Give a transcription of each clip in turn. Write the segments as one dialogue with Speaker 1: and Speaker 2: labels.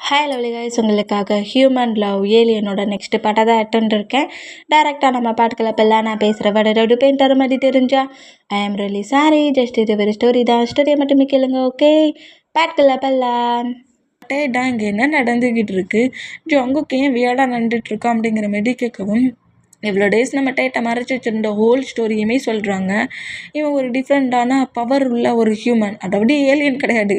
Speaker 1: Hi lovely guys, உங்களுக்காக human love ஏலியனோட next பாட்டை தான் அட்டன் இருக்கேன். டேரெக்டாக நம்ம பாட்டுக்களை பெல்லாம் நான் பேசுகிற வேர்டு பெயின் தர மாதிரி தெரிஞ்சா ஐ ஆம் ரியலி சாரி. ஜஸ்ட் இது ஒரு ஸ்டோரி தான், ஸ்டோரியை மட்டுமே கேளுங்க. ஓகே, பாட்டுக்களை பெல்லாம் டேடா இங்கே என்ன நடந்துக்கிட்டு இருக்கு, ஜங்குக்கு ஏன் வியாடாக நடந்துட்டுருக்கோம் அப்படிங்கிற மாதிரி கேட்கவும், இவ்வளோ டேஸ் நம்ம டேட்டை மறைச்சி வச்சுருந்த ஹோல் ஸ்டோரியுமே சொல்கிறாங்க. இவன் ஒரு டிஃப்ரெண்ட்டான பவர் உள்ள ஒரு ஹியூமன், அதாவது ஏலியன் கிடையாது,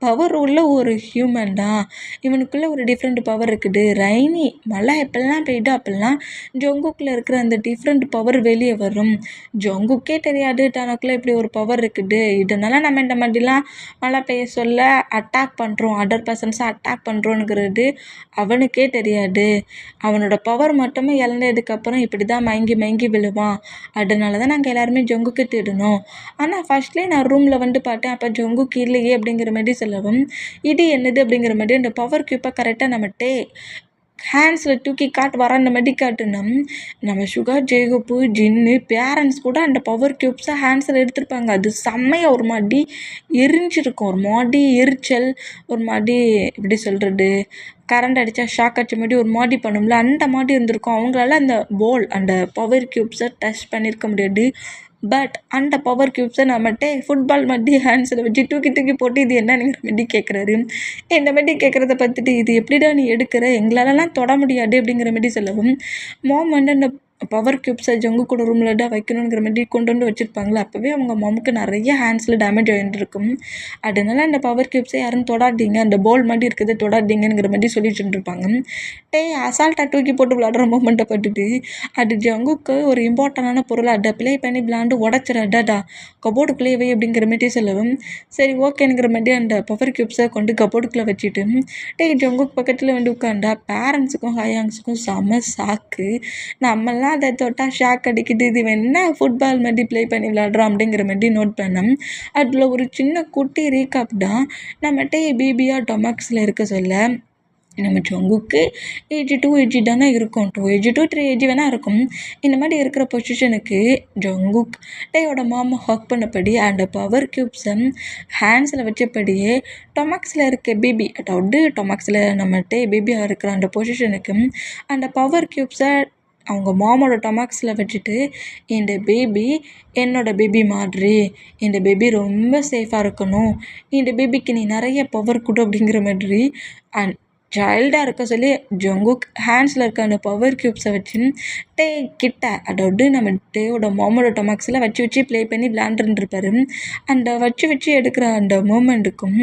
Speaker 1: பவர் உள்ள ஒரு ஹியூமன் தான். இவனுக்குள்ளே ஒரு டிஃப்ரெண்ட் பவர் இருக்குது. ரைனி மழை எப்பெல்லாம் பெய்யுதோ அப்பெல்லாம் ஜங்குக்குள்ளே இருக்கிற அந்த டிஃப்ரெண்ட் பவர் வெளியே வரும். ஜங்குக்கே தெரியாது தனக்குள்ளே இப்படி ஒரு பவர் இருக்குது. இதனால நம்ம இந்த மாதிரிலாம் மழை பெய்ய சொல்ல அட்டாக் பண்ணுறோம், அதர் பர்சன்ஸை அட்டாக் பண்ணுறோங்கிறது அவனுக்கே தெரியாது. அவனோட பவர் மட்டுமே இழந்ததுக்கப்புறம் இப்படி தான் மயங்கி விழுவான். அதனால தான் நாங்கள் எல்லாருமே ஜங்குக்கு தேடணும். ஆனால் ஃபர்ஸ்ட்லேயே நான் ரூமில் வந்து பார்த்தேன், அப்போ ஜங்குக்கு இல்லையே அப்படிங்கிற மாதிரி சொல்லவும், இது என்னது அப்படிங்கிற மாதிரி அந்த பவர் கியூப்பை கரெக்டாக நம்மகிட்டே ஹேண்ட்ஸில் தூக்கி வரான மாதிரி காட்டுனோம். நம்ம சுகர், ஜேகப்பு, ஜின்னு, பேரண்ட்ஸ் கூட அந்த பவர் கியூப்ஸை ஹேண்ட்ஸில் எடுத்திருப்பாங்க. அது செம்மையாக ஒரு மாதிரி எரிஞ்சிருக்கும், ஒரு மாதிரி எரிச்சல், ஒரு மாதிரி எப்படி சொல்கிறது, கரண்ட் அடித்தா ஷாக் அடிச்ச மாதிரி ஒரு மாதிரி பண்ணும்ல, அந்த மாதிரி இருந்திருக்கும். அவங்களால அந்த பால், அந்த பவர் கியூப்ஸை டச் பண்ணியிருக்க முடியாது. பட் அந்த பவர் கியூப்ஸை நம்மகிட்ட ஃபுட்பால் மாதிரி ஹேண்ட்ஸில் வச்சு தூக்கி போட்டு இது என்னங்கிற மாதிரி கேட்குறாரு. இந்த மாதிரி கேட்குறத பார்த்துட்டு, இது எப்படிடா நீ எடுக்கிற, எங்களாலலாம் தொட முடியாது அப்படிங்கிற மாதிரி சொல்லவும், மாம் வந்து அந்த பவர் கியூப்ஸை ஜங்கு கூட ரூமில் தான் வைக்கணுங்கிற மாதிரி கொண்டு வந்து வச்சுருப்பாங்களே, அப்போவே அவங்க மாமுக்கு நிறைய ஹேண்ட்ஸில் டேமேஜ் ஆகிட்டுருக்கும். அதனால அந்த பவர் கியூப்ஸை யாரும் தொடாதீங்க, அந்த பால் மாதிரி இருக்கிறத தொடாதீங்கிற மாதிரி சொல்லிட்டு இருந்திருப்பாங்க. அசால்ட்டாக தூக்கி போட்டு விளாடுற மூமெண்ட்டை பார்த்துட்டு, அது ஜங்குக்கு ஒரு இம்பார்ட்டண்டான பொருளை அதை ப்ளே பண்ணி விளாண்டு உடச்சிடாடா கபோர்டுக்குள்ளே வை அப்படிங்கிற மாதிரி சொல்லவும், சரி ஓகேங்கிற மாதிரி அந்த பவர் கியூப்ஸை கொண்டு கபோர்டுக்குள்ளே வச்சுட்டு ஜங்குக்கு பக்கத்தில் வந்து உட்காண்டா பேரண்ட்ஸுக்கும் ஹயாங்ஸுக்கும் செம ஷாக்கு. நம்மளாம் அதை தொட்டால் ஷாக் அடிக்குது, இது என்ன ஃபுட்பால் மாதிரி ப்ளே பண்ணி விளாட்றோம் அப்படிங்கிற மாதிரி நோட் பண்ணோம். அதில் ஒரு சின்ன குட்டி ரீகாப் தான். நம்மகிட்ட பிபியா டொமக்ஸில் இருக்க சொல்ல, நம்ம ஜங்குக்கு ஏஜ் 2 ஏஜ் தானே இருக்கும், 2 ஏஜ் to 3 ஏஜ் வேணால் இருக்கும். இந்த மாதிரி இருக்கிற பொசிஷனுக்கு ஜங்குக் டேயோட மாமா ஹக் பண்ணபடி அந்த பவர் கியூப்ஸை ஹேண்ட்ஸில் வச்சபடியே டொமக்ஸில் இருக்க பேபி, அதாவது டொமக்ஸில் நம்மகிட்ட பேபியாக இருக்கிற அந்த பொசிஷனுக்கு அந்த பவர் கியூப்ஸை அவங்க மாமோட டொமக்ஸில் வச்சுட்டு, இந்த பேபி என்னோடய பேபி மாதிரி, இந்த பேபி ரொம்ப சேஃபாக இருக்கணும், இந்த பேபிக்கு நீ நிறைய பவர் கொடு அப்படிங்கிற மாதிரி அண்ட் சைல்டாக இருக்க சொல்லி ஜங்குக் ஹேண்ட்ஸில் இருக்க அந்த பவர் கியூப்ஸை வச்சு கிட்ட, அதாவது நம்ம டேயோட மாமோட டொமக்ஸில் வச்சு ப்ளே பண்ணி விளாண்டுருப்பாரு. அந்த வச்சு எடுக்கிற அந்த மூமெண்ட்டுக்கும்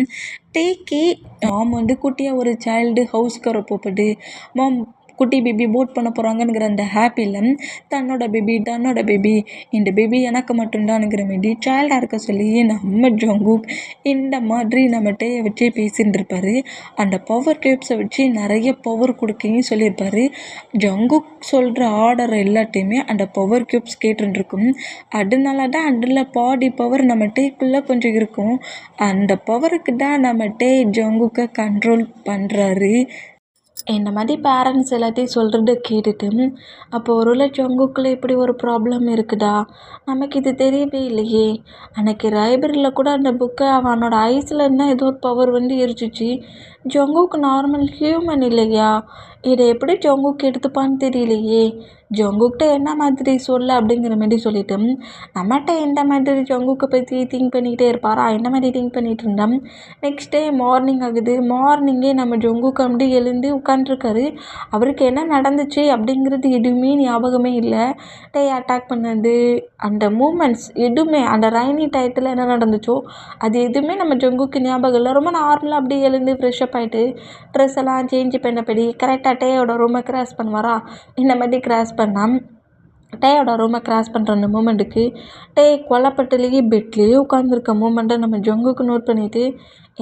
Speaker 1: டேக்கு மாம் வந்து குட்டியாக ஒரு சைல்டு ஹவுஸ்க்கு வர போகுது, மாம் குட்டி பேபி போட் பண்ண போகிறாங்கங்கிற அந்த ஹாப்பியில் தன்னோட பேபி, இந்த பேபி எனக்கு மட்டும்தானுங்கிற மாதிரி சைல்டாக இருக்க சொல்லி நம்ம ஜங்குக் இந்த மாதிரி நம்மகிட்ட வச்சு பேசிட்டு இருப்பார். அந்த பவர் கியூப்ஸை வச்சு நிறைய பவர் கொடுக்கையும் சொல்லியிருப்பார். ஜங்குக் சொல்கிற ஆர்டர் எல்லாத்தையுமே அந்த பவர் கியூப்ஸ் கேட்டுருக்கும். அதனால தான் அதில் பாடி பவர் நம்ம டேக்குள்ளே கொஞ்சம் இருக்கும். அந்த பவருக்கு தான் நம்ம டே ஜங்குக்கை கண்ட்ரோல் பண்ணுறாரு. இந்த மாதிரி பேரண்ட்ஸ் எல்லாத்தையும் சொல்கிறத கேட்டுட்டு, அப்போ ஒருவேளை ஜங்குக்குள்ளே இப்படி ஒரு ப்ராப்ளம் இருக்குதா, நமக்கு இது தெரியவே இல்லையே, அன்றைக்கி லைப்ரரியில் கூட அந்த புக்கை அவனோட ஐஸில் இருந்தால் ஏதோ ஒரு பவர் வந்து எரிச்சிச்சு, ஜங்குக்கு நார்மல் ஹியூமன் இல்லையா, இதை எப்படி ஜங்குக்கு எடுத்துப்பான்னு தெரியலையே, ஜங்குக்கிட்ட என்ன மாதிரி சொல்ல அப்படிங்கிற மாதிரி சொல்லிட்டு, நம்மகிட்ட எந்த மாதிரி ஜங்குக்கை பற்றி திங்க் பண்ணிக்கிட்டே இருப்பாரா, இந்த மாதிரி திங்க் பண்ணிகிட்டு இருந்தோம். நெக்ஸ்ட் டே மார்னிங் ஆகுது. மார்னிங்கே நம்ம ஜங்குக்கு அப்படி எழுந்து உட்காந்துருக்காரு. அவருக்கு என்ன நடந்துச்சு அப்படிங்கிறது எதுவுமே ஞாபகமே இல்லை. அட்டாக் பண்ணது, அந்த மூமெண்ட்ஸ் எதுவுமே, அந்த ரைனி டயத்தில் என்ன நடந்துச்சோ அது எதுவுமே நம்ம ஜங்குக்கு ஞாபகம் இல்லை. ரொம்ப நார்மலாக அப்படியே எழுந்து ஃப்ரெஷ்அப் ஆகிட்டு ட்ரெஸ் எல்லாம் சேஞ்ச் பண்ணபடி கரெக்டாக டேயோட ரூமை கிராஸ் பண்ணுவாரா, இந்த மாதிரி கிராஸ் பண்ணால் டேயோட ரூமை கிராஸ் பண்ணுற அந்த மூமெண்ட்டுக்கு கொல்லப்பட்டுலேயே பெட்லேயே உட்காந்துருக்க மூமெண்ட்டை நம்ம ஜங்குக்கு நோட் பண்ணிவிட்டு,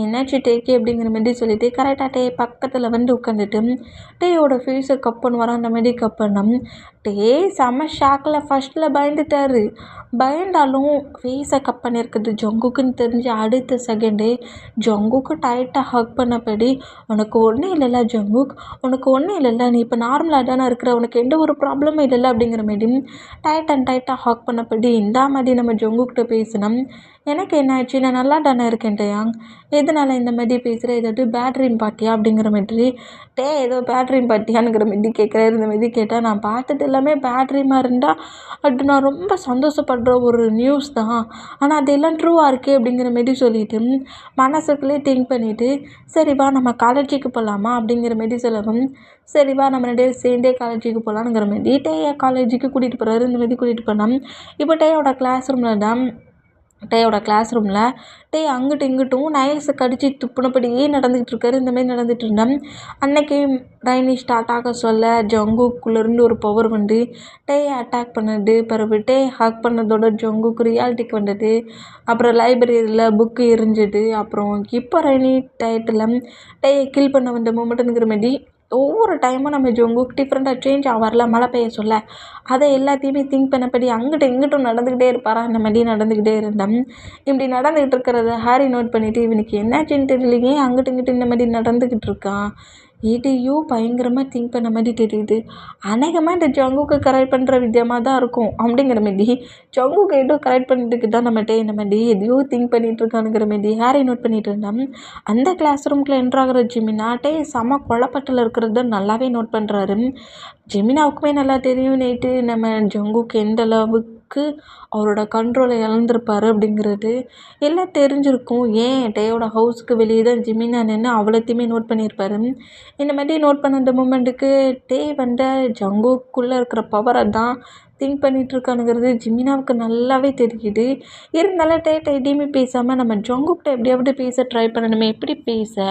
Speaker 1: என்னாச்சு டேக்கு அப்படிங்கிற மாதிரி சொல்லிவிட்டு கரெக்டாக டே பக்கத்தில் வந்து உட்காந்துட்டு டேயோட ஃபேஸை கப் பண்ணுவாரா, அந்த மாதிரி கப் பண்ணோம். செம்ம ஷாக்கில் ஃபஸ்ட்டில் பயந்துட்டார். பயந்தாலும் ஃபேஸை கப் பண்ணியிருக்குது ஜங்குக்குன்னு தெரிஞ்சு அடுத்த செகண்டே ஜங்குக்கு டைட்டாக ஹக் பண்ணபடி, உனக்கு ஒன்றும் இல்லைல்ல ஜங்குக், உனக்கு ஒன்றும் இல்லைல்ல, நீ இப்போ நார்மலாக தானே இருக்கிற, உனக்கு எந்த ஒரு ப்ராப்ளமும் இல்லைல்ல அப்படிங்கிற மாதிரி டைட்டாக ஹக் பண்ணபடி இந்த மாதிரி நம்ம ஜங்குக்கிட்ட பேசினோம். எனக்கு என்ன ஆச்சு, நான் நல்லா தானே இருக்கேன் டேயாங், எதனால இந்த மாதிரி பேசுகிற, ஏதாவது பேட்ரீம் பார்ட்டியா அப்படிங்கிற மாதிரி. ஏதோ பேட்ரீம் பார்ட்டியானுங்கிற மாதிரி கேட்குறாரு. இந்த மாதிரி கேட்டால் நான் பார்த்தது எல்லாமே பேட்ரீமாக இருந்தால் அது நான் ரொம்ப சந்தோஷப்படுற ஒரு நியூஸ் தான், ஆனால் அதெல்லாம் ட்ரூவாக இருக்கே அப்படிங்கிற மாதிரி சொல்லிட்டு மனசுக்குள்ளே திங்க் பண்ணிவிட்டு சரி வா நம்ம காலேஜுக்கு போகலாமா அப்படிங்கிற மாதிரி சொல்லவும், சரி வா நம்ம 2 பேரும் சேர்ந்தே காலேஜுக்கு போகலானுங்கிற மாதிரி டேயை காலேஜுக்கு கூட்டிகிட்டு போகிறாரு. இந்த மாதிரி கூட்டிகிட்டு போனோம். இப்போ டேயோட கிளாஸ் ரூமில் அங்கிட்டும் இங்கிட்டும் நைல்ஸை கடிச்சு துப்புனபடியே நடந்துக்கிட்டு இருக்காரு. இந்த மாதிரி நடந்துகிட்டு இருந்தேன். அன்னைக்கு ரைனி ஸ்டார்ட் ஆக சொல்ல ஜங்குக்குள்ளேருந்து ஒரு பவர் வந்து டேயை அட்டாக் பண்ணது. பிறகு ஹக் பண்ணதோட ஜங்குக்கு ரியாலிட்டிக்கு வந்தது. அப்புறம் லைப்ரரியில் புக்கு எரிஞ்சது. அப்புறம் இப்போ ரைனி டயத்தில் டேயை கில் பண்ண வந்த மூமெண்ட்டுங்கிற மாதிரி ஒவ்வொரு டைமும் நம்ம ஜங்குக்கு டிஃப்ரெண்ட்டாக சேஞ்ச் ஆவார்ல மழை பெய்ய சொல்ல, அதை எல்லாத்தையுமே திங்க் பண்ணபடி அங்கிட்டும் இங்கிட்டும் நடந்துக்கிட்டே இருப்பாரா. இந்த மாதிரி நடந்துக்கிட்டே இருந்தேன். இப்படி நடந்துக்கிட்டு இருக்கிறத ஹாரி நோட் பண்ணிவிட்டு இவனுக்கு என்னாச்சுன்னு தெரியலையே, அங்கிட்டு இங்கிட்டு இந்த மாதிரி நடந்துக்கிட்டு இருக்கான், இதையும் பயங்கரமாக திங்க் பண்ண மாதிரி தெரியுது. அநேகமாக இந்த ஜங்குக்கு கரெக்ட் பண்ணுற வித்தியமாக தான் இருக்கும் அப்படிங்கிற மாதிரி ஜங்குக்கு ஏதோ கரெக்ட் பண்ணிட்டு தான் நம்மகிட்ட இந்த மாதிரி எதையோ திங்க் பண்ணிகிட்டு இருக்கானுங்கிற மாதிரி ஹாரி நோட் பண்ணிட்டு இருந்தேன். அந்த கிளாஸ் ரூம்குள்ளே என்ட்ராகிற ஜிமினாட்டே செம குழப்பத்தில் இருக்கிறத நல்லாவே நோட் பண்ணுறாரு. ஜெமினாவுக்குமே நல்லா தெரியும் நேற்று நம்ம ஜங்குக்கு எந்த அளவுக்கு அவரோட கண்ட்ரோலை இழந்திருப்பாரு அப்படிங்கிறது எல்லாம் தெரிஞ்சிருக்கும். ஏன் டேயோட ஹவுஸ்க்கு வெளியே தான் ஜிமினா நின்று அவ்வளோத்தையுமே நோட் பண்ணியிருப்பாரு. இந்த மாதிரி நோட் பண்ண அந்த மூமெண்ட்டுக்கு வந்து ஜங்குக்குள்ளே இருக்கிற பவரை தான் திங்க் பண்ணிகிட்ருக்கானுங்கிறது ஜிமினாவுக்கு நல்லாவே தெரியுது. இருந்தாலும் எதையுமே பேசாமல் நம்ம ஜங்குக்கிட்ட எப்படியாவது பேச ட்ரை பண்ணணுமே, எப்படி பேச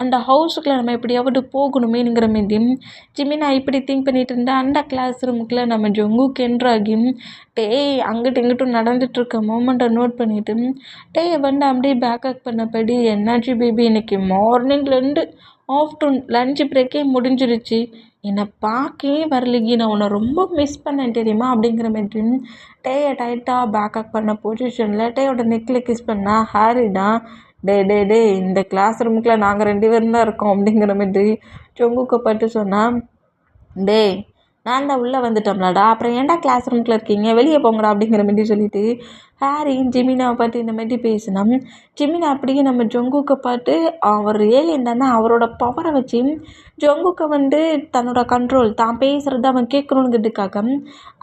Speaker 1: அந்த ஹவுஸுக்குள்ளே நம்ம எப்படியாவது போகணுமேங்கிற மாரி ஜிமினா இப்படி திங்க் பண்ணிட்டு இருந்தா அந்த கிளாஸ் ரூமுக்குள்ளே நம்ம ஜங்குக்கு என்ட்ராகி அங்கிட்டு இங்கிட்டும் நடந்துகிட்ருக்க மூமெண்ட்டை நோட் பண்ணிவிட்டு வந்து அப்படியே பேக்கப் பண்ணபடி என்னாச்சு பேபி, இன்னைக்கு மார்னிங்லேருந்து ஆஃப்டர்நூன் லஞ்ச் பிரேக்கே முடிஞ்சிருச்சு, என்னை பார்க்கவே வரலையே, நான் உன்னை ரொம்ப மிஸ் பண்ணேன் தெரியுமா அப்படிங்கிற மாதிரி டைட்டாக பேக்கப் பண்ண பொசிஷனில் டேயோட நெக்கில் கிஸ் பண்ணா ஹாரி தான் டே இந்த கிளாஸ் ரூமுக்குள்ளே நாங்கள் 2 பேரும் தான் இருக்கோம் அப்படிங்கிற மாதிரி ஜங்குக்கை பட்டு சொன்னால், நான் தான் உள்ளே வந்துட்டோம்லடா, அப்புறம் ஏன்டா கிளாஸ் ரூமுக்குள்ளே இருக்கீங்க, வெளியே போங்கடா அப்படிங்கிற மாதிரி சொல்லிட்டு ஹாரியும் ஜிமினாவை பார்த்து இந்த மாதிரி பேசினோம். ஜிமினா அப்படியே நம்ம ஜங்குக்கை பார்த்து அவர் ஏலியன் தானே, அவரோட பவரை வச்சு ஜங்குக்கை வந்து தன்னோட கண்ட்ரோல் தான் பேசுகிறத அவன் கேட்கணுங்கிறதுக்காக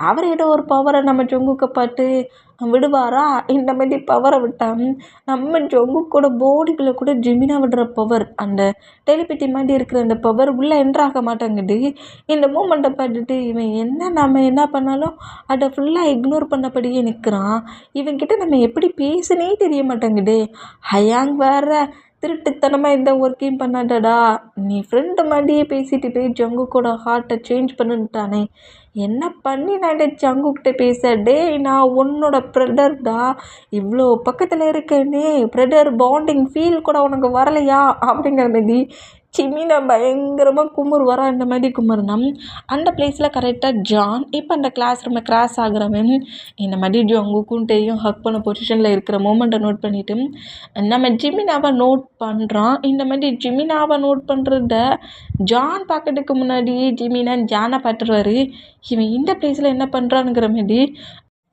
Speaker 1: அவர் ஏதோ ஒரு பவரை நம்ம ஜங்குக்கை பார்த்து விடுவாரா, இந்த மாதிரி பவரை விட்டால் நம்ம ஜங்குக்கோட பாடிக்குள்ளே கூட ஜிமினா விடுற பவர், அந்த டெலிபதி மாதிரி இருக்கிற அந்த பவர் உள்ளே என்ட்ராக மாட்டேங்குது. இந்த மூமெண்ட்டை பார்த்துட்டு இவன் நம்ம என்ன பண்ணாலும் அதை ஃபுல்லாக இக்னோர் பண்ணபடியே நிற்கிறான். இவன்கிட்ட நம்ம எப்படி பேசுனே தெரிய மாட்டேங்குது. ஹயாங் வேற திருட்டுத்தனமாக எந்த ஒர்க்கையும் பண்ணாதடா, நீ ஃப்ரெண்டு மாதிரியே பேசிட்டு போய் ஜங்குக்கோட ஹார்ட்டை சேஞ்ச் பண்ணுட்டானே, என்ன பண்ணி நான் ஜங்குக்கிட்ட பேச, நான் உன்னோட ப்ரெடர்டா, இவ்வளோ பக்கத்தில் இருக்கேனே, ப்ரெடர் பாண்டிங் ஃபீல் கூட உனக்கு வரலையா அப்படிங்கிற மாதிரி ஜிமினா பயங்கரமாக குமுறுவாரா. இந்த மாதிரி குமுறுனம் அந்த பிளேஸில் கரெக்டாக ஜான் இப்போ அந்த கிளாஸ் ரூமை கிராஸ் ஆகுறவன் இந்த மாதிரி ஜங்குக்கும் டேயும் ஹக் பண்ண பொசிஷனில் இருக்கிற மூமெண்ட்டை நோட் பண்ணிவிட்டு நம்ம ஜிமினாவை நோட் பண்ணுறான். இந்த மாதிரி ஜிமினாவை நோட் பண்ணுறத ஜான் பார்க்கறதுக்கு முன்னாடியே ஜிமினா ஜானை பார்த்துருவாரு. இவன் இந்த பிளேஸில் என்ன பண்ணுறானுங்கிற மாதிரி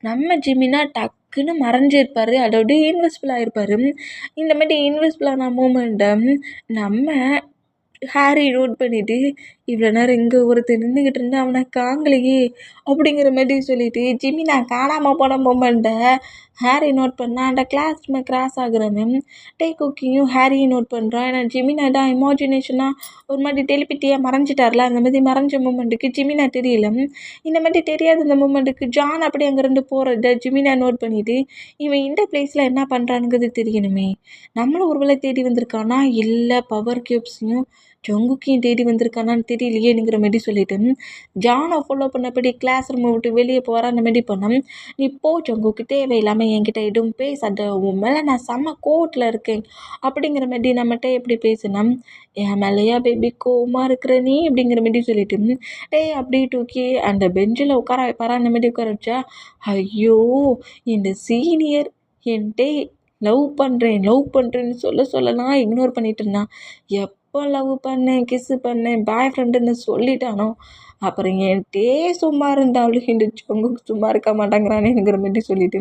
Speaker 1: நம்ம ஜிமினா டக்குன்னு மறைஞ்சிருப்பார், அதோட இன்விசிபிள் ஆகிருப்பார். இந்த மாதிரி இன்விசிபிள் ஆன மூமெண்ட்டை நம்ம ஹாரி நோட் பண்ணிவிட்டு இவ்வளோ நேரம் இங்கே ஒருத்தர் நின்றுக்கிட்டு இருந்தால் அவனை காங்கலையே அப்படிங்கிற மாதிரி சொல்லிவிட்டு ஜிமினா காணாமல் போன மூமெண்ட்டை ஹாரி நோட் பண்ணால் அந்த கிளாஸ் ரூமை கிராஸ் ஆகுறவன் குக்கியும் ஹாரியும் நோட் பண்ணுறான். ஏன்னா ஜிமினா தான் இமேஜினேஷனாக ஒரு மாதிரி டெலிபதியாக மறைஞ்சிட்டார்ல, அந்த மாதிரி மறைஞ்ச மூமெண்ட்டுக்கு ஜிமினா தெரியல. இந்த மாதிரி தெரியாத இந்த மூமெண்ட்டுக்கு ஜான் அப்படி அங்கேருந்து போகிறத ஜிமினா நோட் பண்ணிவிட்டு இவன் இந்த பிளேஸில் என்ன பண்ணுறானுங்கிறது தெரியணுமே, நம்மளும் ஒரு வேளை தேடி வந்திருக்கானா இல்லை பவர் கியூப்ஸையும் ஜங்குக்கையும் தேடி வந்திருக்கானான்னு தெரியலையேங்கிற மாதிரி சொல்லிட்டு ஜானை ஃபாலோ பண்ணபடி கிளாஸ் ரூமை விட்டு வெளியே போகிற அந்த மாதிரி பண்ணோம். நீ போ ஜங்குக்கு, தேவையில்லாமல் என்கிட்ட எதுவும் பேசாத, உன் மேலே நான் செம்ம கோவத்தில் இருக்கேன் அப்படிங்கிற மாதிரி நம்மகிட்ட எப்படி பேசினோம். என் மேலேயா பேபி கோவமாக இருக்கிற நீ அப்படிங்கிற மாதிரி சொல்லிட்டு அப்படி தூக்கி அந்த பெஞ்சில் உட்கார வைப்பாரா, அந்த மாதிரி உட்கார வச்சா ஐயோ இந்த சீனியர் என்கிட்ட லவ் பண்ணுறேன்னு சொல்லலாம் இக்னோர் பண்ணிட்டு இருந்தான். எப்போ லவ் பண்ணேன் கிஸ்ஸு பண்ணேன் பாய் ஃப்ரெண்டுன்னு சொல்லிட்டானோ அப்புறம் என்கிட்டே சும்மா இருந்தாலும் இந்த ஜங்குக்கு சும்மா இருக்க மாட்டேங்கிறானேங்கிற மாதிரி சொல்லிட்டு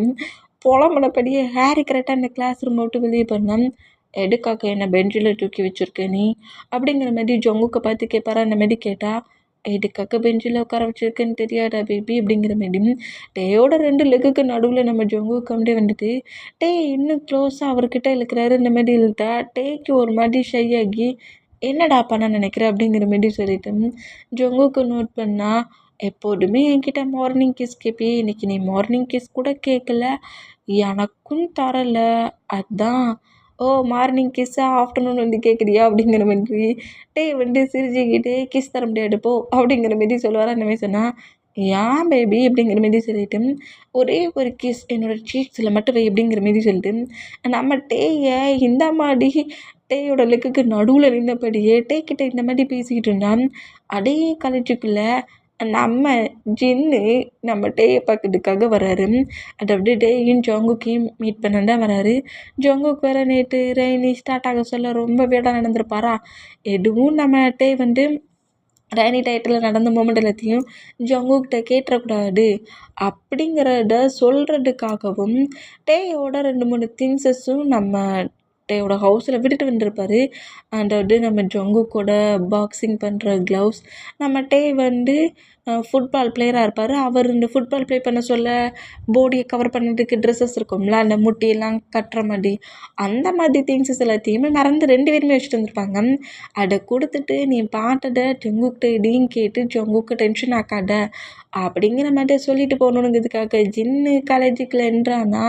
Speaker 1: புலம்புனபடியே ஹாரி கரெக்டாக அந்த கிளாஸ் ரூமை விட்டு வெளியே பண்ணான். எதுக்காக என்னை பெஞ்சில் தூக்கி வச்சுருக்க நீ அப்படிங்கிற மாதிரி ஜொங்குக்கை பார்த்து கேட்பாரா. அந்த மாதிரி கேட்டால் எதுக்காக பெஞ்சில் உட்கார வச்சுருக்குன்னு தெரியாதா பேபி அப்படிங்கிற மாதிரி டேயோட 2 லெக்குக்கு நடுவில் நம்ம ஜொங்குக்கு அப்படியே வந்துட்டு டே இன்னும் க்ளோஸாக அவர்கிட்ட இழுக்கிறாரு. இந்த மாதிரி இழுத்தா டேக்கு ஒரு மாதிரி ஷை ஆகி என்னடா பண்ண நினைக்கிற அப்படிங்கிற மாதிரி சொல்லிட்டு ஜொங்குக்கு நோட் பண்ணால் எப்போதுமே என்கிட்ட மார்னிங் கிஸ் கேட்பி, இன்னைக்கு நீ மார்னிங் கிஸ் கூட கேட்கல, எனக்கும் தரல, அதான் ஓ மார்னிங் கிஸ்ஸா ஆஃப்டர்நூன் வந்து கேட்குறியா அப்படிங்கிற மாதிரி டே வந்து சிரிச்சுக்கிட்டே கிஸ் தர முடியாது போ அப்படிங்கிற மாதிரி சொல்லுவார். அந்த மாதிரி சொன்னால் ஏன் பேபி அப்படிங்கிற மாதிரி சொல்லிட்டு ஒரே ஒரு கிஸ் என்னோடய சீக்ஸில் மட்டும் வை அப்படிங்கிற மாதிரி சொல்லிட்டு நம்ம டேயை இந்த மாதிரி டேயோட லெக்குக்கு நடுவில் நின்றபடியே டே கிட்ட இந்த மாதிரி பேசிக்கிட்டு இருந்தான். அதே காலேஜுக்குள்ளே நம்ம ஜின்னு நம்ம டேயை பார்க்கறதுக்காக வராரு. அதாவது டேயும் ஜோங்குக்கையும் மீட் பண்ண தான் வராரு. ஜோங்குக்கு வேறு நேற்று ரெய்னி ஸ்டார்ட் ஆக சொல்ல ரொம்ப வேடாக நடந்திருப்பாரா. எதுவும் நம்ம டே வந்து ரெய்னி டயத்தில் நடந்த மூமெண்ட் எல்லாத்தையும் ஜோங்குக்கிட்ட கேட்டுறக்கூடாது அப்படிங்கிறத சொல்கிறதுக்காகவும் டேயோட 2-3 திங்ஸஸும் நம்ம டேயோட ஹவுஸில் விட்டுட்டு வந்துருப்பார். அதாவது நம்ம ஜொங்குக்கோட பாக்ஸிங் பண்ணுற க்ளவுஸ், நம்ம டே வந்து ஃபுட்பால் பிளேயராக இருப்பார். அவர் இந்த ஃபுட்பால் ப்ளே பண்ண சொல்ல பாடியை கவர் பண்ணுறதுக்கு ட்ரெஸ்ஸஸ் இருக்கும்ல, அந்த முட்டியெல்லாம் கட்டுற மாதிரி அந்த மாதிரி திங்ஸஸ் எல்லாத்தையுமே மறந்து 2 பேருமே வச்சுட்டு வந்திருப்பாங்க. அதை கொடுத்துட்டு நீ பாட்டதை ஜொங்குக்கிட்ட இதையும் கேட்டு ஜொங்குக்கு டென்ஷன் ஆக்காத அப்படிங்கிற மாதிரி சொல்லிட்டு போகணுங்கிறதுக்காக ஜின்னு காலேஜுக்குள்ள என்றானா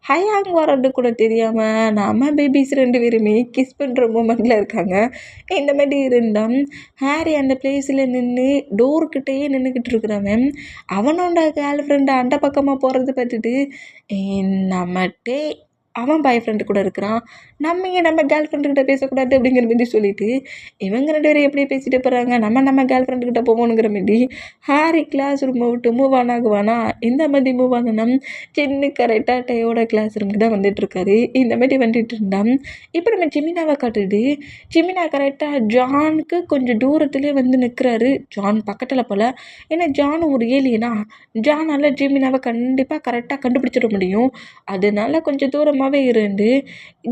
Speaker 1: ஹயாங் வர்றது கூட தெரியாமல் நம்ம பேபிஸ் 2 பேருமே கிஸ் பண்ணுற மூமெண்ட்டில் இருக்காங்க. இந்த மாதிரி இருந்தால் ஹாரி அந்த பிளேஸில் நின்று டோர்கிட்டேயே நின்றுக்கிட்டு இருக்கிறவன் அவனோட கேர்ள் ஃப்ரெண்டை அந்த பக்கமாக போகிறத பார்த்துட்டு நம்மகிட்டே அவன் பாய் ஃப்ரெண்டு கூட இருக்கிறான், நம்ம ஏன் நம்ம கேர்ள் ஃப்ரெண்டுக்கிட்ட பேசக்கூடாது அப்படிங்கிற மாதிரி சொல்லிட்டு இவங்க 2 பேரும் எப்படி பேசிட்டு போகிறாங்க, நம்ம கேர்ள் ஃப்ரெண்டுக்கிட்ட போகணுங்கிற மாதிரி ஹாரி கிளாஸ் ரூமை விட்டு மூவ் ஆன் ஆகுவானா. இந்த மாதிரி மூவ் ஆனா சின்ன கரெக்டாக டேயோட கிளாஸ் ரூமுக்கு தான் வந்துட்டுருக்காரு. இந்த மாதிரி வந்துட்டு இருந்தான். இப்போ நம்ம ஜிமினாவை காட்டுது. ஜிமினா கரெக்டாக ஜானுக்கு கொஞ்சம் தூரத்துலேயே வந்து நிற்கிறாரு. ஜான் பக்கத்தில் போல், ஏன்னா ஜான் ஒரு ஏலியனா, ஜானால் ஜிமினாவை கண்டிப்பாக கரெக்டாக கண்டுபிடிச்சிட முடியும். அதனால கொஞ்சம் தூரமாகவே இருந்து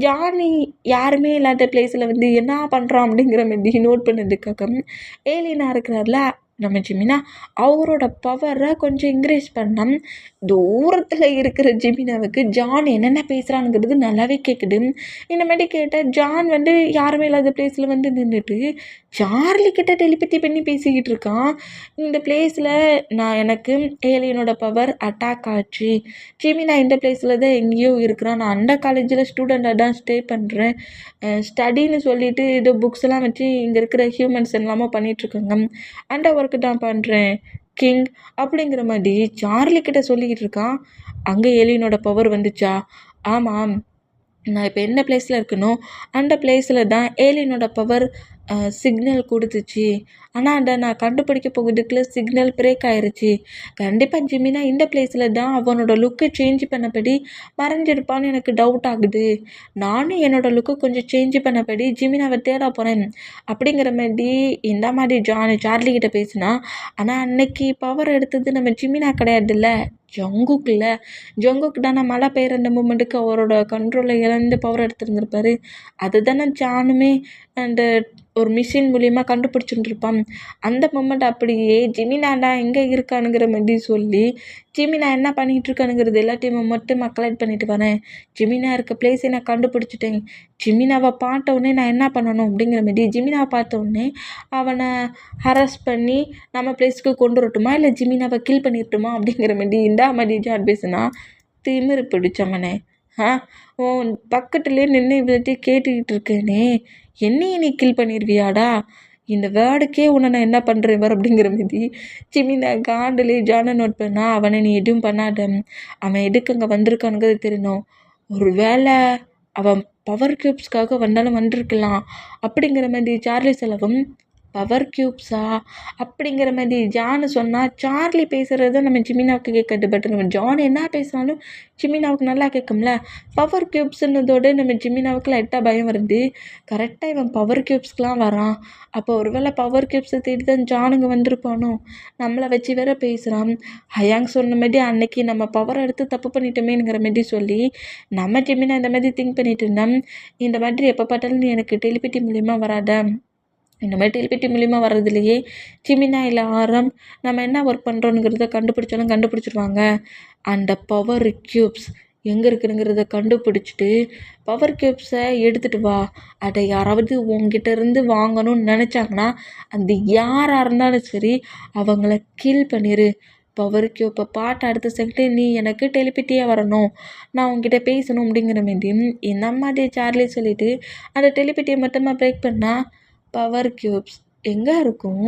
Speaker 1: ஜானி யாருமே இல்லாத பிளேஸில் வந்து என்ன பண்ணுறான் அப்படிங்கிற மாதிரி நோட் பண்ணதுக்காக ஏலியனாக இருக்கிறார்ல நம்ம ஜிமினா, அவரோட பவரை கொஞ்சம் இன்க்ரீஸ் பண்ணால் தூரத்தில் இருக்கிற ஜிமினாவுக்கு ஜான் என்னென்ன பேசுகிறானுங்கிறது நல்லாவே கேட்குது. இந்த மாதிரி கேட்டால் ஜான் வந்து யாருமே இல்லாத பிளேஸில் வந்து நின்றுட்டு சார்லி கிட்ட டெலிபதி பண்ணி பேசிக்கிட்டு இருக்கான். இந்த பிளேஸில் எனக்கு ஏலியனோட பவர் அட்டாக் ஆச்சு, ஜிமினா இந்த பிளேஸில் தான் எங்கேயோ இருக்கிறான், நான் அந்த காலேஜில் ஸ்டூடெண்ட்டாக தான் ஸ்டே பண்ணுறேன், ஸ்டடின்னு சொல்லிட்டு ஏதோ புக்ஸ் எல்லாம் வச்சு இங்கே இருக்கிற ஹியூமன்ஸ் எல்லாமே பண்ணிகிட்ருக்காங்க, அந்த ஒர்க்கு தான் பண்ணுறேன் கிங் அப்படிங்கிற மாதிரி சார்லி கிட்ட சொல்லிக்கிட்டு இருக்கான். அங்கே ஏலியனோட பவர் வந்துச்சா? ஆமாம், நான் இப்போ என்ன பிளேஸில் இருக்கனோ அந்த பிளேஸில் தான் ஏலியனோட பவர் சிக்னல் கொடுத்துச்சு. ஆனால் அதை நான் கண்டுபிடிக்க போகிறதுக்குள்ள சிக்னல் பிரேக் ஆயிடுச்சு. கண்டிப்பாக ஜிமினா இந்த பிளேஸில் தான் அவனோட லுக்கை சேஞ்ச் பண்ணபடி மறைஞ்சிருப்பான்னு எனக்கு டவுட் ஆகுது. நானும் என்னோடய லுக்கை கொஞ்சம் சேஞ்ச் பண்ணபடி ஜிமினாவை தேட போகிறேன் அப்படிங்கிற மாதிரி இந்த மாதிரி சார்லி கிட்ட பேசினா. ஆனால் அன்னைக்கு பவர் எடுத்தது நம்ம ஜிமினா கிடையாதுல்ல, ஜொங்குக்கு தானே மழை பெய்கிற அந்த மூமெண்ட்டுக்கு அவரோட கண்ட்ரோலை இழந்து பவர் எடுத்துருந்துருப்பார். அதுதானே ஜானுமே அந்த ஒரு மிஷின் மூலிமா கண்டுபிடிச்சுட்டுருப்பான். அந்த மூமெண்ட் அப்படியே ஜிமினாடா எங்கே இருக்கானுங்கிற மாதிரி சொல்லி ஜிமினா என்ன பண்ணிகிட்டு இருக்கானுங்கிறது எல்லாத்தையுமே மட்டும் கலெக்ட் பண்ணிட்டு வரேன், ஜிமினா இருக்க பிளேஸை நான் கண்டுபிடிச்சிட்டேன், ஜிமினாவை பார்த்த உடனே நான் என்ன பண்ணணும் அப்படிங்கிற மாதிரி ஜிமினாவை பார்த்த உடனே அவனை ஹராஸ் பண்ணி நம்ம பிளேஸ்க்கு கொண்டு வரட்டுமா இல்லை ஜிமினாவை கில் பண்ணிடட்டுமா அப்படிங்கிற மாதிரி இந்த மாதிரி ஜாட் பேசுனா. திமிரு பிடிச்சவனே, உன் பக்கத்துலேயே நின்று இவ்வளோத்தையும் கேட்டுக்கிட்டு இருக்கேனே, என்னையே நீ கில் பண்ணிடுவியாடா, இந்த வேர்டுக்கே உன்னை நான் என்ன பண்ணுறேன் வர அப்படிங்கிற மாதிரி ஜிமினா காண்டுலேயே ஜானை நோட் பண்ணா. அவனை நீ எதுவும் பண்ணாத, அவன் எதுக்கு அங்கே வந்திருக்கானுங்கிறது தெரியணும், ஒரு வேளை அவன் பவர் க்யூப்ஸ்க்காக வந்தாலும் வந்திருக்கலாம் அப்படிங்கிற மாதிரி சார்லி செலவும் பவர் க்யூப்ஸா அப்படிங்கிற மாதிரி ஜானு சொன்னால் சார்லி பேசுகிறது தான் நம்ம ஜிமினாவுக்கு கேட்குது. பட் நம்ம ஜான் என்ன பேசினாலும் ஜிமினாவுக்கு நல்லா கேட்கும்ல. பவர் க்யூப்ஸுன்னதோடு நம்ம ஜிமினாவுக்கு லைட்டாக பயம் வருது. கரெக்டாக இவன் பவர் க்யூப்ஸ்க்கெலாம் வரான். அப்போ ஒரு வேளை பவர் க்யூப்ஸை தேடி தான் ஜானுங்க வந்திருப்பானோ. நம்மளை வச்சு வேற பேசுகிறான். ஹயாங் சொன்ன மாதிரி அன்னைக்கு நம்ம பவர் எடுத்து தப்பு பண்ணிட்டோமேங்கிற மாதிரி சொல்லி நம்ம ஜிமினா இந்த மாதிரி திங்க் பண்ணிட்டு இருந்தோம். இந்த மாதிரி எப்போ பார்த்தாலும் நீ எனக்கு டெலிபதி மூலிமா வராத, இந்த மாதிரி டெலிபதி மூலிமா வர்றதுலையே ஜிமினா இல்லை ஆரம் நம்ம என்ன ஒர்க் பண்ணுறோங்கிறத கண்டுபிடிச்சாலும் கண்டுபிடிச்சிருவாங்க. அந்த பவர் க்யூப்ஸ் எங்கே இருக்குதுங்கிறத கண்டுபிடிச்சிட்டு பவர் க்யூப்ஸை எடுத்துகிட்டு வா. அதை யாராவது உங்ககிட்ட இருந்து வாங்கணும்னு நினச்சாங்கன்னா அந்த யாராக இருந்தாலும் சரி அவங்கள கில் பண்ணிடு. பவர் க்யூப்பை பாட்டு அடுத்த செகண்டே நீ எனக்கு டெலிபதியாக வரணும், நான் உங்ககிட்ட பேசணும் அப்படிங்கிற மாதிரி இந்த மாதிரி சார்லி சொல்லிவிட்டு அந்த டெலிபதியை மொத்தமாக பிரேக் பண்ணால் பவர் க்யூப்ஸ் எங்கே இருக்கும்?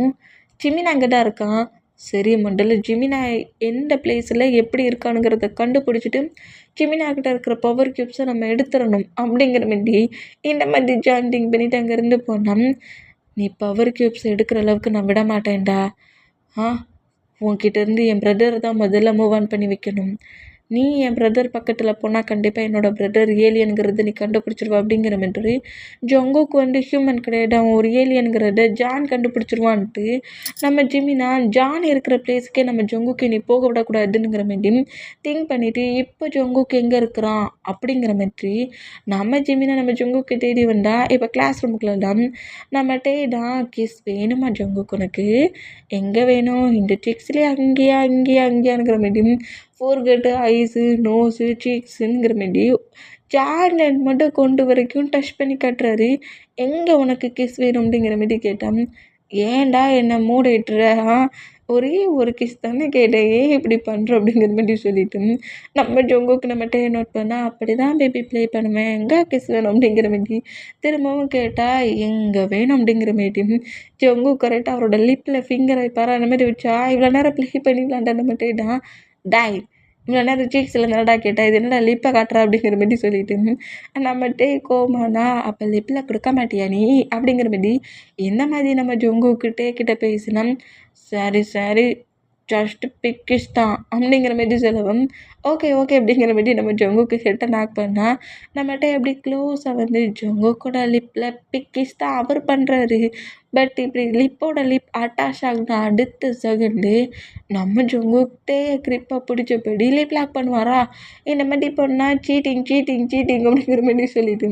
Speaker 1: ஜிமினா அங்கே தான் இருக்கான். சரி முதல்ல ஜிமினா எந்த பிளேஸில் எப்படி இருக்கானுங்கிறத கண்டுபிடிச்சிட்டு ஜிமினாக்கிட்ட இருக்கிற பவர் க்யூப்ஸை நம்ம எடுத்துடணும் அப்படிங்கிற மாதிரி இந்த மாதிரி ஜாயிண்டிங் பண்ணிவிட்டு அங்கேருந்து போனோம். நீ பவர் க்யூப்ஸ் எடுக்கிற அளவுக்கு நான் விட மாட்டேன்டா. உன்கிட்டேருந்து என் பிரதர் தான் முதல்ல மூவ் ஆன் பண்ணி வைக்கணும். நீ என் பிரதர் பக்கத்தில் போனால் கண்டிப்பாக என்னோடய பிரதர் ஏலியனுங்கிறத நீ கண்டுபிடிச்சிருவா அப்படிங்கிற மாதிரி ஜங்குக்கு ஹியூமன் கிடையாது, அவன் ஒரு ஏலியனுங்கிறத ஜான் கண்டுபிடிச்சிருவான்ட்டு நம்ம ஜிமினா ஜான் இருக்கிற பிளேஸுக்கே நம்ம ஜங்குக்கு நீ போக விடக்கூடாதுங்கிற மாதிரி திங்க் பண்ணிவிட்டு இப்போ ஜங்குக்கு எங்கே இருக்கிறான் அப்படிங்கிற மாதிரி நம்ம ஜிமினா நம்ம ஜங்குக்கு தேடி வந்தால் இப்போ கிளாஸ் ரூமுக்குள்ளலாம் நம்ம டேடா கிஸ் வேணுமா ஜங்குக்கு உனக்கு எங்கே வேணும்? இந்த சிக்ஸ்லேயே அங்கேயாங்கிற மாதிரி ஃபோர்கெட்டு ஐஸு நோஸு சீக்ஸுங்கிற மாதிரி சாக்லேட் மட்டும் கொண்டு வரைக்கும் டச் பண்ணி காட்டுறாரு. எங்கே உனக்கு கிஸ் வேணும் அப்படிங்கிற மாதிரி கேட்டான். ஏன்டா என்ன மூடிட்டுற? ஒரே ஒரு கிஸ் தானே கேட்டேன், ஏன் இப்படி பண்ணுறோம் அப்படிங்கிற மாதிரி சொல்லிட்டு நம்ம ஜொங்குக்கு நம்மகிட்ட நோட் பண்ணால் அப்படி தான் பேபி ப்ளே பண்ணுவேன், எங்கே கிஸ் வேணும் அப்படிங்கிற மாதிரி திரும்பவும் கேட்டால் எங்கே வேணும் அப்படிங்கிற மாதிரி ஜொங்கு கரெக்டாக அவரோட லிப்பில் ஃபிங்கர் வைப்பாரா அந்த மாதிரி வச்சா இவ்வளோ நேரம் ப்ளே பண்ணிக்கலான்டா நம்மகிட்டா டாய் இவ்வளோ நேரம் சீக்ஸில் என்னடா கேட்டால் இது என்னடா லிப்பை காட்டுறா அப்படிங்கிற மாதிரி சொல்லிட்டு நம்மகிட்டே கோமானா அப்போ லிப்பில் கொடுக்க மாட்டியா நீ அப்படிங்கிற மாதிரி இந்த மாதிரி நம்ம ஜொங்குக்கிட்டே கிட்ட பேசினா சரி ஜஸ்ட் பிக்கிஸ் தான் அப்படிங்கிற மாதிரி சொல்லவும் ஓகே அப்படிங்கிற மாதிரி நம்ம ஜொங்குக்கு ஹெட்டை நாக் பண்ணால் நம்மகிட்ட எப்படி க்ளோஸாக வந்து ஜொங்குக்கோட லிப்பில் பிக்கிஸ் தான் அவர் பண்ணுறாரு. பட் இப்படி லிப்போட லிப் அட்டாச் ஆகுனா அடுத்த செகண்டு நம்ம ஜொங்குக்கிட்டே கிரிப்பாக பிடிச்சபடி லிப் லாக் பண்ணுவாரா. இந்த மாதிரி பண்ணால் சீட்டிங் அப்படிங்கிற மாதிரி சொல்லிட்டு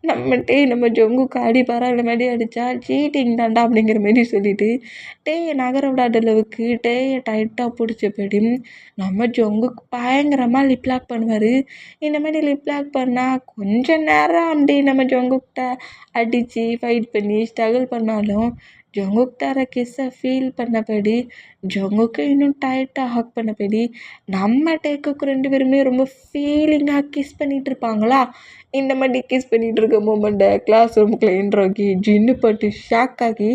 Speaker 1: நம்மகிட்டே நம்ம ஜொங்குக்கு அடிப்பாரா இந்த மாதிரி அடித்தா சீட்டிங் தாண்டா அப்படிங்கிற மாதிரி சொல்லிட்டு டேயை நகர விடாத அளவுக்கு டேயை டைட்டாக பிடிச்சபடி நம்ம ஜொங்குக்கு பயங்கரமாக லிப் லாக் பண்ணுவார். இந்த மாதிரி லிப் லாக் பண்ணால் கொஞ்ச நேரம் அப்படி நம்ம ஜொங்குக்கிட்ட அடித்து ஃபைட் பண்ணி ஸ்ட்ரகிள் பண்ணாலும் ஜொங்குக் தர கிஸ்ஸை ஃபீல் பண்ணபடி ஜொங்குக்கு இன்னும் டைட்டாக ஹக் பண்ணபடி நம்ம டேக்குக்கு 2 பேருமே ரொம்ப ஃபீலிங்காக கிஸ் பண்ணிகிட்டு இருப்பாங்களா. இந்த மாதிரி கிஸ் பண்ணிகிட்டு இருக்க மூமெண்ட்டை கிளாஸ் ரூமுக்குள்ளே என்ட்ராகி ஜின்னு பட்டு ஷாக் ஆகி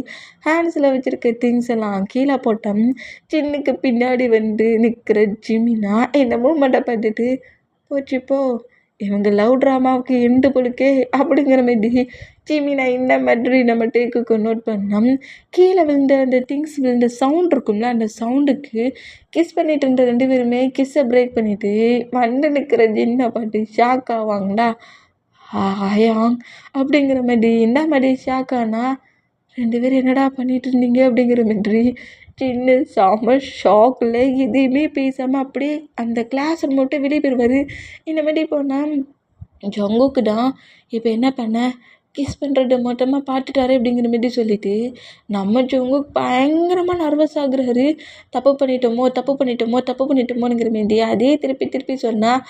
Speaker 1: ஹேண்ட்ஸில் வச்சுருக்க திங்ஸ் எல்லாம் கீழே போட்டோம். ஜின்னுக்கு பின்னாடி வந்து நிற்கிற ஜிமினா இந்த மூமெண்ட்டை பார்த்துட்டு போச்சு போ இவங்க லவ் ட்ராமாவுக்கு எண்டு பொழுக்கே அப்படிங்கிற மாதிரி ஜிமினா இந்த மாதிரி நம்ம டேக்குக்கு நோட் பண்ணோம். கீழே விழுந்த அந்த திங்ஸ் விழுந்த சவுண்ட் இருக்கும்ல, அந்த சவுண்டுக்கு கிஸ் பண்ணிட்டு இருந்த 2 பேருமே கிஸ்ஸை பிரேக் பண்ணிவிட்டு வந்து நிற்கிற ஜின்னை பார்த்து ஷாக் ஆவாங்களா. ஹயாங் அப்படிங்கிற மாதிரி இந்த மாதிரி ஷாக் ஆனால் 2 பேரும் என்னடா பண்ணிட்டு இருந்தீங்க அப்படிங்கிற மாதிரி சின்ன செம ஷாக்கில் எதையுமே பேசாமல் அப்படியே அந்த கிளாஸ் மட்டும் வெளியே போயிடுவார். இந்த மாதிரி போனால் ஜங்குக்கு தான் இப்போ என்ன பண்ண கிஸ் பண்ணுறத மொத்தமாக பார்த்துட்டாரு அப்படிங்கிற மாதிரி சொல்லிவிட்டு நம்ம ஜங்குக்கு பயங்கரமாக நர்வஸ் ஆகுறாரு. தப்பு பண்ணிட்டோமோங்கிற மாதிரி அதே திருப்பி சொன்னால்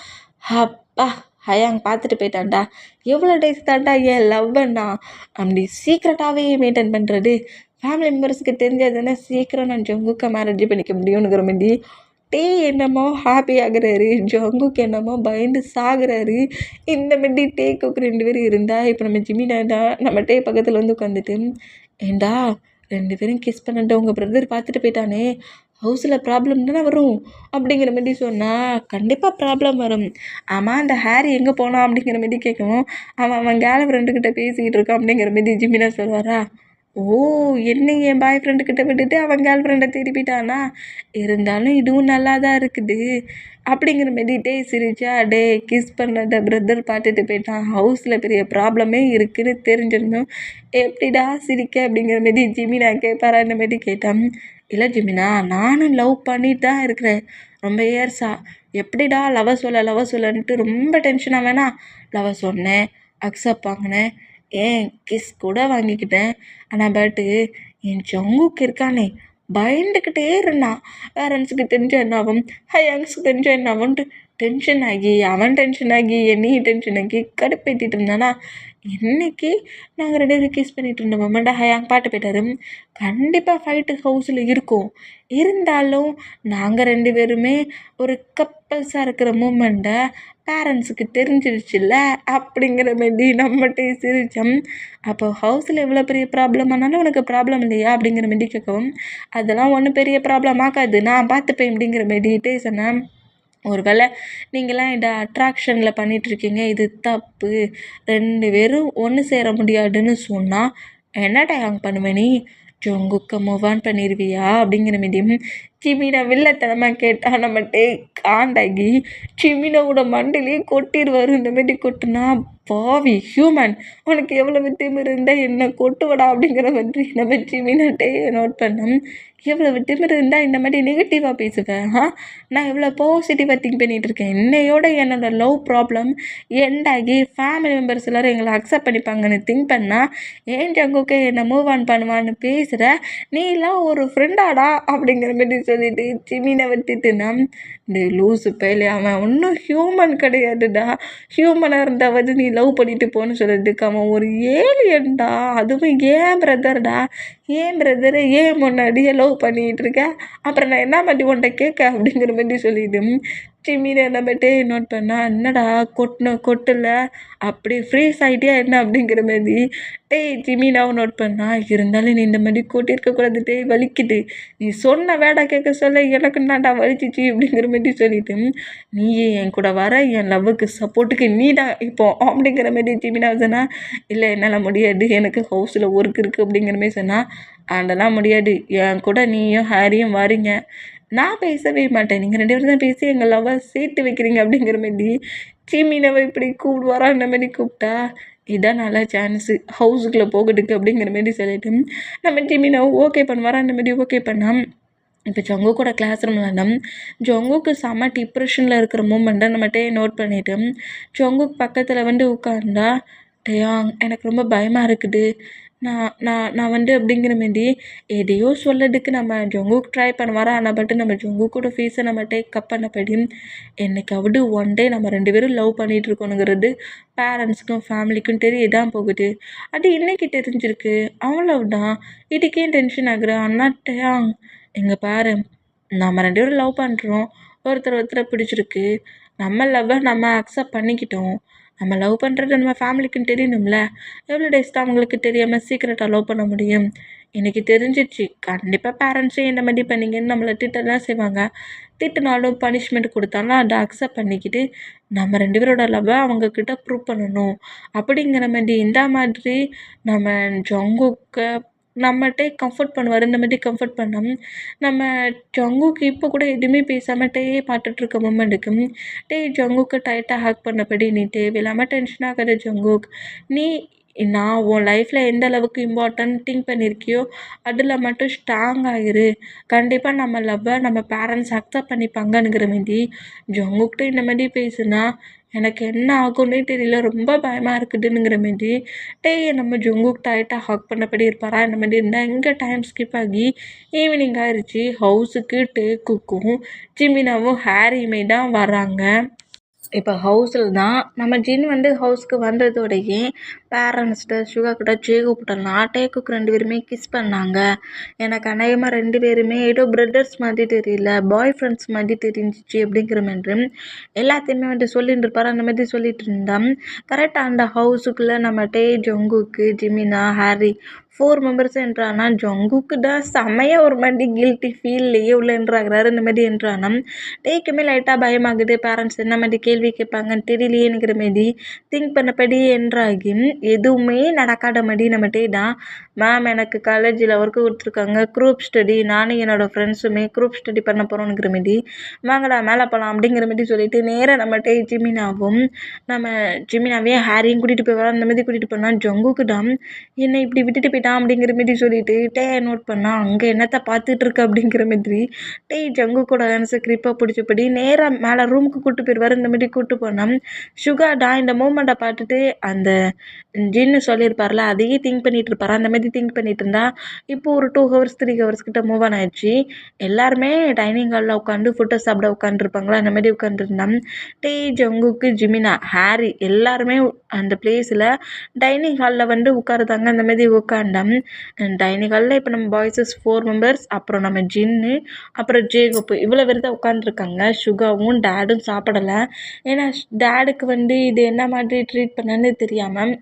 Speaker 1: அப்பா ஹயாங் பார்த்துட்டு போயிட்டான்டா, எவ்வளோ டேஸ் தாண்டா என் லவ்வண்ணா அப்படி சீக்ரெட்டாகவே மெயின்டைன் பண்ணுறது, ஃபேமிலி மெம்பர்ஸுக்கு தெரிஞ்சால் தானே சீக்கிரம் நான் ஜங்குக்கை மேரேஜ் பண்ணிக்க முடியும்ங்கிற மாதிரி டே என்னமோ ஹாப்பி ஆகுறாரு, ஜங்குக்கு என்னமோ பயந்து சாகுறாரு. இந்த மாதிரி டேக்கு 2 பேரும் இருந்தால் இப்போ நம்ம ஜிமினா தான் நம்ம டே பக்கத்தில் வந்து உட்காந்துட்டு ஏண்டா 2 பேரும் கிஸ் பண்ணிட்டு உங்கள் பிரதர் பார்த்துட்டு போயிட்டானே ஹவுஸில் ப்ராப்ளம் தானே வரும் அப்படிங்கிற மாதிரி சொன்னால் கண்டிப்பாக ப்ராப்ளம் வரும். ஆமாம் அந்த ஹேரி எங்கே போனான் அப்படிங்கிற மாதிரி கேட்கவும் அவன் கேர்ள் ஃப்ரெண்டுக்கிட்ட பேசிக்கிட்டு இருக்கான் அப்படிங்கிற மாதிரி ஜிமினா சொல்லுவாரா. ஓ! என்ன என் பாய் ஃப்ரெண்டு கிட்ட விட்டுட்டு அவன் கேர்ள் ஃப்ரெண்ட திருப்பிட்டானா? இருந்தாலும் இதுவும் நல்லா தான் இருக்குது. அப்படிங்கிற மாரி டேய் சிரிச்சா, டேய் கிஸ் பண்ணத பிரதர் பார்த்துட்டு போயிட்டான். ஹவுஸில் பெரிய ப்ராப்ளமே இருக்குன்னு தெரிஞ்சிருந்தும் எப்படிடா சிரிக்க அப்படிங்கிற மாரி ஜிமினா கேட்பாரான்ற மாரி கேட்டான். இல்லை ஜிமினா, நானும் லவ் பண்ணிட்டு தான் இருக்கிறேன் ரொம்ப இயர்ஸா. எப்படிடா லவ சொல்லன்ட்டு ரொம்ப டென்ஷனாக வேணாம். லவ சொன்னேன், அக்செப்ட் வாங்கினேன், ஏன் கிஸ் கூட வாங்கிக்கிட்டேன். ஆனால் என் ஜங்குக்கு இருக்கானே பயந்துக்கிட்டே இருந்தான். பேரண்ட்ஸுக்கு தெரிஞ்ச என்னாகும், ஹையாங்ஸுக்கு தெரிஞ்ச என்னாகும்ன்ட்டு டென்ஷன் ஆகி அவன் டென்ஷன் ஆகி என்னையும் டென்ஷன் ஆகி கடுப்பேற்றிட்டு இருந்தானா. இன்னைக்கு நாங்கள் 2 பேரும் கிஸ் பண்ணிட்டு இருந்த மொமெண்ட்டை ஹையாங் பாட்டு போயிட்டாரு. கண்டிப்பாக ஃபைட்டு ஹவுஸில் இருக்கும். இருந்தாலும் நாங்கள் 2 பேருமே ஒரு கப்பல்ஸாக இருக்கிற மூமெண்ட்டை பேரண்ட்ஸுக்கு தெரிஞ்சிருச்சுல்ல அப்படிங்கிற மாரி நம்மகிட்டே சிரித்தோம். அப்போ ஹவுஸில் எவ்வளோ பெரிய ப்ராப்ளம் ஆனாலும் உனக்கு ப்ராப்ளம் இல்லையா அப்படிங்கிற மாரி கேட்கவும், அதெல்லாம் ஒன்றும் பெரிய ப்ராப்ளம் ஆகாது, நான் பார்த்துப்பேன் அப்படிங்கிற மாரிட்டே சொன்னேன். ஒரு வேளை நீங்களாம் இதை அட்ராக்ஷனில் பண்ணிகிட்ருக்கீங்க, இது தப்பு, 2 பேரும் ஒன்று சேர முடியாதுன்னு சொன்னால் என்னடா ஹேங் பண்ணுவ நீ? ஜங்குக்க மூவ் ஆன் பண்ணிடுவியா அப்படிங்கிற மீடியம் சிமினா வில்லத்தனமாக கேட்டால் நம்மகிட்டே காண்டாகி சிமினாவோட மண்டிலேயே கொட்டிடுவார். இந்த மாரி கொட்டுனா பாவி ஹியூமன், உனக்கு எவ்வளவு திமிரு இருந்தால் என்ன கொட்டுவடா அப்படிங்கிற மாதிரி நம்ம சிமினாட்டே நோட் பண்ணோம். எவ்வளவு திமிரு இருந்தால் இந்த மாதிரி நெகட்டிவாக பேசுவேன். நான் எவ்வளோ பாசிட்டிவாக திங்க் பண்ணிகிட்டு இருக்கேன். என்னையோட என்னோடய லவ் ப்ராப்ளம் எண்டாகி ஃபேமிலி மெம்பர்ஸ் எல்லோரும் எங்களை அக்செப்ட் பண்ணிப்பாங்கன்னு திங்க் பண்ணால் ஏன் ஜங்குக்கு என்னை மூவ் ஆன் பண்ணுவான்னு பேசுகிற, நீலாம் ஒரு ஃப்ரெண்டாடா அப்படிங்கிற மாதிரி சொல்லிட்டு சிமினை வத்திட்டுனா, இந்த லூஸு பையலே அவன் ஒன்றும் ஹியூமன் கிடையாதுடா. ஹியூமனாக இருந்தாவது நீ லவ் பண்ணிட்டு போன்னு சொல்லிட்டுக்கு அவன் ஒரு ஏலியன்டா. அதுவும் ஏன் பிரதர்டா, ஏன் பிரதரை ஏன் முன்னாடியே லவ் பண்ணிகிட்டு இருக்க, அப்புறம் நான் என்ன மாதிரி உன்ட்ட கேட்க அப்படிங்கிற மாதிரி சொல்லிவிட்டு சிமினை நம்மகிட்டே நோட் பண்ணால், என்னடா கொட்டில் அப்படி ஃப்ரீஸ் ஆகிட்டியா என்ன அப்படிங்கிற மாதிரி ஜிமினாவும் நோட் பண்ணா. இருந்தாலும் நீ இந்த மாதிரி கொட்டியிருக்கக்கூடாது வலிக்குது, நீ சொன்ன வேடா கேட்க சொல்ல எனக்கு நான்டா வலிச்சிச்சு அப்படிங்கிற மாதிரி சொல்லிட்டு, நீ என் கூட வர என் லவ்வுக்கு சப்போர்ட்டுக்கு நீ தான் இப்போ அப்படிங்கிற மாதிரி ஜிமினா சொன்னால், இல்லை என்னால் முடியாது, எனக்கு ஹவுஸில் ஒர்க் இருக்குது அப்படிங்கிற மாதிரி சொன்னால், அதெல்லாம் முடியாது, என் கூட நீயும் ஹாரியும் வரீங்க, நான் பேசவே மாட்டேன், நீங்கள் 2 பேரும் தான் பேசி எங்கள் லவ்வை சேர்த்து வைக்கிறீங்க அப்படிங்கிற மாதிரி சிமினாவை இப்படி கூப்பிடுவாரா அந்த மாதிரி கூப்பிட்டா, இதான் நல்ல சான்ஸு ஹவுஸுக்குள்ளே போகிறதுக்கு அப்படிங்கிற மாரி சொல்லிட்டு நம்ம சிமினாவை ஓகே பண்ணுவாரா அந்த மாதிரி ஓகே பண்ணால், இப்போ ஜங்கு கூட கிளாஸ் ரூம் வேண்டாம். ஜங்குக்கு செம்ம டிப்ரெஷனில் இருக்கிற மூமெண்ட்டை நம்மகிட்டே நோட் பண்ணிவிட்டு ஜங்குக்கு பக்கத்தில் வந்து உட்காந்தா, டேயாங் எனக்கு ரொம்ப பயமாக இருக்குது, நான் நான் நான் வந்து அப்படிங்கிற மாரி எதையோ சொல்லதுக்கு நம்ம ஜங்குக்கு ட்ரை பண்ணுவாரா. ஆனால் நம்ம ஜங்குக்கோட ஃபேஸை நம்ம டேக் கப் பண்ணபடி என்னைக்காவது ஒன் டே நம்ம 2 பேரும் லவ் பண்ணிகிட்டு இருக்கோனுங்கிறது பேரண்ட்ஸுக்கும் ஃபேமிலிக்கும் தெரிய தான் போகுது. அது இன்னைக்கு தெரிஞ்சிருக்கு, அவ்வளவுதான், இதுக்கே டென்ஷன் ஆகுற. அண்ணாட்டையாங் எங்கள் பாரு, நம்ம 2 பேரும் லவ் பண்ணுறோம், ஒருத்தரை பிடிச்சிருக்கு, நம்ம லவ்வை நம்ம அக்செப்ட் பண்ணிக்கிட்டோம், நம்ம லவ் பண்ணுறது நம்ம ஃபேமிலிக்குன்னு தெரியணும்ல. எவ்வளோ டேஸ் தான் அவங்களுக்கு தெரியாமல் சீக்கிரட்டாக லவ் பண்ண முடியும். இன்றைக்கி தெரிஞ்சிச்சு, கண்டிப்பாக பேரண்ட்ஸையும் இந்த மாதிரி பண்ணீங்கன்னு நம்மளை திட்டலாம் செய்வாங்க. திட்டினாலும் பனிஷ்மெண்ட் கொடுத்தாலும் அதை அக்செப்ட் பண்ணிக்கிட்டு நம்ம 2 பேரோட லவ்வை அவங்கக்கிட்ட ப்ரூவ் பண்ணணும் அப்படிங்கிற மாதிரி இந்த மாதிரி நம்ம ஜங்குக்கை நம்மகிட்டே கம்ஃபர்ட் பண்ணுவார். இந்த மாதிரி கம்ஃபர்ட் பண்ணோம். நம்ம ஜங்குக்கு இப்போ கூட எதுவுமே பேசாமல் பார்த்துட்ருக்க மூமெண்ட்டுக்கு ஜங்குக்கு டைட்டாக ஹேக் பண்ணபடி, நீ தேவையில்லாமல் டென்ஷன் ஆகாத ஜங்குக், நீ நான் உன் லைஃப்பில் எந்த அளவுக்கு இம்பார்ட்டன்ட் திங்க் பண்ணியிருக்கியோ அதில் மட்டும் ஸ்ட்ராங் ஆகிரு, கண்டிப்பாக நம்ம லவ்வை நம்ம பேரண்ட்ஸ் அக்செப்ட் பண்ணிப்பாங்கங்கிற மாரி ஜங்குக்கிட்ட இந்த மாதிரி பேசுனா எனக்கு என்ன ஆகும்னே தெரியல, ரொம்ப பயமாக இருக்குதுங்கிற மாரி நம்ம ஜங்குக் டைட்டாக ஹக் பண்ணபடி இருப்பாரா. இந்த மாதிரி இருந்தால் எங்கே டைம் ஸ்கிப் ஆகி ஈவினிங் ஆயிடுச்சு. ஹவுஸுக்கு டேக்குக்கும் ஜிமினாவும் ஹாரியுமே தான் வராங்க. இப்போ ஹவுஸில் தான் நம்ம ஜின் வந்து ஹவுஸ்க்கு வந்ததோடையே பேரண்ட்ஸ்கிட்ட சுகா கிட்ட ஜேகுப்டலாம் டேக்குக்கு 2 பேருமே கிஸ் பண்ணாங்க. எனக்கு அநேகமாக 2 பேருமே ஏதோ பிரதர்ஸ் மாதிரி தெரியல, பாய் ஃப்ரெண்ட்ஸ் மாதிரி தெரிஞ்சிச்சு அப்படிங்கிற மாதிரி எல்லாத்தையுமே வந்து சொல்லிட்டு இருப்பார். அந்த மாதிரி சொல்லிட்டு இருந்தான். கரெக்டாக அந்த ஹவுஸுக்குள்ளே நம்ம ஜங்குக்கு ஜிமினா ஹாரி 4 மெம்பர்ஸ் என்றானா ஜங்குக்கு தான் செமையாக ஒரு மாதிரி கில்ட்டி ஃபீல்லையே உள்ள என்ட்ராகிறாரு. இந்த மாதிரி என்ட்ரானா டேக்குமே லைட்டாக பயமாகுது, பேரண்ட்ஸ் என்ன மாதிரி கேள்வி கேட்பாங்கன்னு தெரியலையேங்கிற மாரி திங்க் பண்ணபடி என்ட்ராகி எதுவுமே நடக்காத மாதிரி நம்ம தான் மேம் எனக்கு காலேஜில் ஒர்க்கு கொடுத்துருக்காங்க குரூப் ஸ்டடி, நானும் என்னோடய ஃப்ரெண்ட்ஸுமே குரூப் ஸ்டடி பண்ண போகிறோங்கிற மாரி வாங்கடா மேலே போகலாம் அப்படிங்கிற மாரி சொல்லிட்டு நேராக நம்மகிட்ட ஜிமினாவையும் ஹாரியும் கூட்டிகிட்டு போய் வர அந்த மாதிரி கூட்டிகிட்டு போனால் ஜங்குக்கு தான் என்னை இப்படி விட்டுட்டு போயிட்டான் அப்படிங்கிற மாரி சொல்லிட்டு நோட் பண்ணால் அங்கே என்னத்தை பார்த்துட்டு இருக்க அப்படிங்கிற மாதிரி ஜங்கு கூட ஆன்சர் கிரிப்பாக பிடிச்சபடி நேராக மேலே ரூமுக்கு கூப்பிட்டு போயிடுவார். இந்த மாதிரி கூப்பிட்டு போனோம். சுகாடா இந்த மூமெண்ட்டை பார்த்துட்டு அந்த ஜின்னு சொல்லியிருப்பார்ல அதையே திங்க் பண்ணிட்டு இருப்பாரு. அந்த மாதிரி திங்க் பண்ணிட்டு இருந்தா இப்போ ஒரு 2 ஹவர்ஸ் 3 ஹவர்ஸ் கிட்ட மூவ் ஆன் ஆயிடுச்சு. எல்லாருமே டைனிங் ஹாலில் உட்காந்து ஃபுட்டை சாப்பிட உட்காந்துருப்பாங்களா அந்த மாதிரி உட்காந்துருந்தோம். ஜங்குக்கு ஜிமினா ஹாரி எல்லாருமே அந்த பிளேஸில் டைனிங் ஹாலில் வந்து உட்காருதாங்க. அந்த மாதிரி உட்காந்தோம். டைனிங் ஹாலில் இப்போ நம்ம பாய்ஸஸ் 4 மெம்பர்ஸ், அப்புறம் நம்ம ஜின்னு, அப்புறம் ஜேகப்பு இவ்வளோ பேர் தான் உட்காந்துருக்காங்க. சுகாவும் டேடும் சாப்பிடலை. ஏன்னா டேடுக்கு வந்து இது என்ன மாதிரி ட்ரீட் பண்ணன்னு தெரியாமல்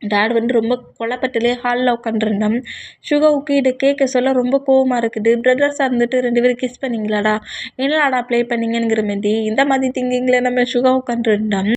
Speaker 1: டேட் வந்து ரொம்ப குழப்பத்திலே ஹாலில் உட்காந்துருந்தோம். சுகாவுக்கு இதை கேட்க சொல்ல ரொம்ப கோவமாக இருக்குது. பிரதர்ஸாக இருந்துட்டு 2 பேரும் கிஸ் பண்ணிங்களாடா, என்னடாடா ப்ளே பண்ணிங்கங்கிற மாதிரி இந்த மாதிரி திங்கிங்கில் நம்ம சுகா உட்காந்துருந்தோம்.